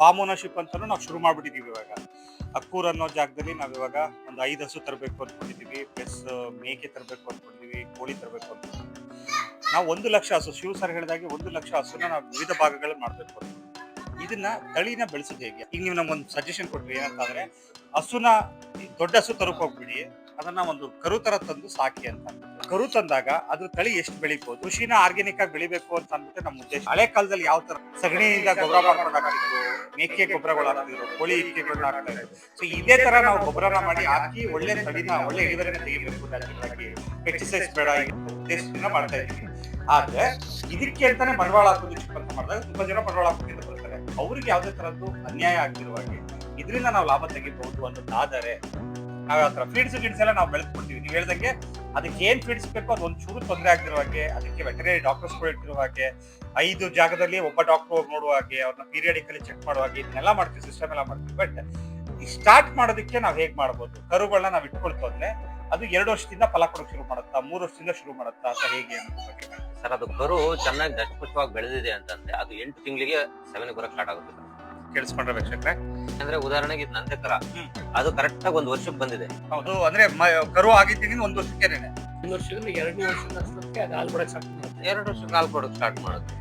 Form ownership ಅಂತಾನು ನಾವು ಶುರು ಮಾಡ್ಬಿಟ್ಟಿದೀವಿ ಇವಾಗ. ಅಕ್ಕೂರ್ ಅನ್ನೋ ಜಾಗದಲ್ಲಿ ನಾವ್ ಇವಾಗ ಒಂದು 5 ಹಸು ತರಬೇಕು ಅನ್ಕೊಂಡಿದೀವಿ, ಪ್ಲಸ್ ಮೇಕೆ ತರಬೇಕು ಅನ್ಕೊಂಡಿದೀವಿ, ಕೋಳಿ ತರಬೇಕು ಅನ್ಕೊಂಡಿದೀವಿ. ನಾವು 1 ಲಕ್ಷ ಹಸು, ಶಿವ್ ಸರ್ ಹೇಳಿದಾಗೆ 1 ಲಕ್ಷ ಹಸುನ ನಾವು ವಿವಿಧ ಭಾಗಗಳಲ್ಲಿ ಮಾಡ್ಬೇಕು ಅಂತ. ಇದನ್ನ ತಳಿನ ಬೆಳೆಸೋದು ಹೇಗೆ? ಈಗ ನೀವು ನಮ್ಗೊಂದು ಸಜೆಷನ್ ಕೊಟ್ರಿ ಏನಂತಂದ್ರೆ, ಹಸುನ ದೊಡ್ಡ ಹಸು ತರಕ್ ಹೋಗ್ಬಿಡಿ, ಅದನ್ನ ಒಂದು ಕರು ತರ ತಂದು ಸಾಕಿ ಅಂತ. ಕರು ತಂದಾಗ ಅದ್ರ ತಳಿ ಎಷ್ಟು ಬೆಳಿಬಹುದು, ಕೃಷಿನ ಆರ್ಗ್ಯಾನಿಕ್ ಆಗಿ ಬೆಳಿಬೇಕು ಅಂತ ಅಂದ್ಬಿಟ್ಟು ನಮ್ಮ ಉದ್ದೇಶ. ಹಳೆ ಕಾಲದಲ್ಲಿ ಯಾವ ತರ ಸಗಣಿಯಿಂದ ಗೊಬ್ಬರ ಮಾಡ್ಕೊಂಡು ಹಾಕ್ತಿದ್ರು, ಮೇಕೆ ಗೊಬ್ಬರಗಳು ಹಾಕ್ತಿದ್ರು, ಕೋಳಿ ಇಕ್ಕೆಗಳನ್ನ ಹಾಕ್ತಾ ಇದ್ರು. ಸೊ ಇದೇ ತರ ನಾವು ಗೊಬ್ಬರನ ಮಾಡಿ ಹಾಕಿ ಒಳ್ಳೆ ತಳಿನ, ಒಳ್ಳೆ ಇಳುವರಿನ ತೆಗಿಬೇಕು. ಪೆಸ್ಟಿಸೈಡ್ಸ್ ಬೇಡ ಈ ಉದ್ದೇಶದಿಂದ ಮಾಡ್ತಾ ಇದ್ದೀವಿ. ಆದ್ರೆ ಇದಕ್ಕೆ ಅಂತಾನೆ ಬಂಡವಾಳ ಹಾಕೋದು ಅಂತ ಮಾಡಿದಾಗ ತುಂಬಾ ಜನ ಬಂಡವಾಳ ಹಾಕೋದು ಬರ್ತಾರೆ. ಅವ್ರಿಗೆ ಯಾವ್ದೇ ತರದ್ದು ಅನ್ಯಾಯ ಆಗ್ತಿರುವ ಹಾಗೆ ಇದರಿಂದ ನಾವು ಲಾಭ ತೆಗಿಬಹುದು ಅನ್ನೋದಾದರೆ ನಾವ್ ಯಾವ ಫೀಡ್ಸ್ ಎಲ್ಲ ನಾವು ಬೆಳೆಸ್ಕೊಡ್ತೀವಿ. ನೀವು ಹೇಳ್ದಂಗೆ ಅದಕ್ಕೆ ಏನ್ ಫೀಡ್ಸ್ ಬೇಕೋ ಅದು ಒಂಚೂರು ತೊಂದರೆ ಆಗ್ತಿರೋ ಹಾಗೆ, ಅದಕ್ಕೆ ವೆಟರಿನರಿ ಡಾಕ್ಟರ್ಸ್ ಇಟ್ಟಿರೋ ಹಾಗೆ, 5 ಜಾಗದಲ್ಲಿ ಒಬ್ಬ ಡಾಕ್ಟರ್ ಹೋಗಿ ನೋಡುವ ಹಾಗೆ, ಅವ್ರನ್ನ ಪೀರಿಯಡಿಕಲಿ ಚೆಕ್ ಮಾಡುವ ಹಾಗೆ, ಇದನ್ನೆಲ್ಲ ಮಾಡ್ತೀವಿ, ಸಿಸ್ಟಮ್ ಎಲ್ಲ ಮಾಡ್ತೀವಿ. ಬಟ್ ಸ್ಟಾರ್ಟ್ ಮಾಡೋದಕ್ಕೆ ನಾವ್ ಹೇಗ್ ಮಾಡ್ಬೋದು? ಕರುಗಳನ್ನ ನಾವ್ ಇಟ್ಕೊಳ್ತು ಅಂದ್ರೆ ಅದು 2 ವರ್ಷದಿಂದ ಫಲ ಕೊಡೋಕೆ ಶುರು ಮಾಡುತ್ತಾ, 3 ವರ್ಷದಿಂದ ಶುರು ಮಾಡುತ್ತಾ ಅಥವಾ ಹೇಗೆ ಅನ್ನೋದ್ರ ಬಗ್ಗೆ ಸರ್? ಅದು ಕರು ಚೆನ್ನಾಗಿ ದಷ್ಟಪುಷ್ಟವಾಗಿ ಬೆಳೆದಿದೆ ಅಂತಂದ್ರೆ ಅದು 8 ತಿಂಗಳಿಗೆ 7 ಬರಕ್ ಸ್ಟಾರ್ಟ್ ಆಗುತ್ತೆ ಸರ್. ಕೇಳಿಸ್ಕೊಂಡ್ರೆ ವೀಕ್ಷಕರೇ, ಅಂದ್ರೆ ಉದಾಹರಣೆಗೆ ಇದು ನಂದೇ ಕರ, ಅದು ಕರೆಕ್ಟ್ ಆಗಿ 1 ವರ್ಷಕ್ಕೆ ಬಂದಿದೆ. ಹೌದು, ಅಂದ್ರೆ ಕರು ಆಗಿದ್ದೀನಿ 1 ವರ್ಷಕ್ಕೆ 1 ವರ್ಷದಿಂದ 2ನೇ ವರ್ಷದ ಅಷ್ಟೊತ್ತಿಗೆ ಅದು ಹಾಲು ಕೊಡಕ್ಕೆ ಸ್ಟಾರ್ಟ್ ಮಾಡುತ್ತೆ. 2 ವರ್ಷಕ್ಕೆ ಹಾಲು ಕೊಡೋಕೆ ಸ್ಟಾರ್ಟ್ ಮಾಡುತ್ತೆ.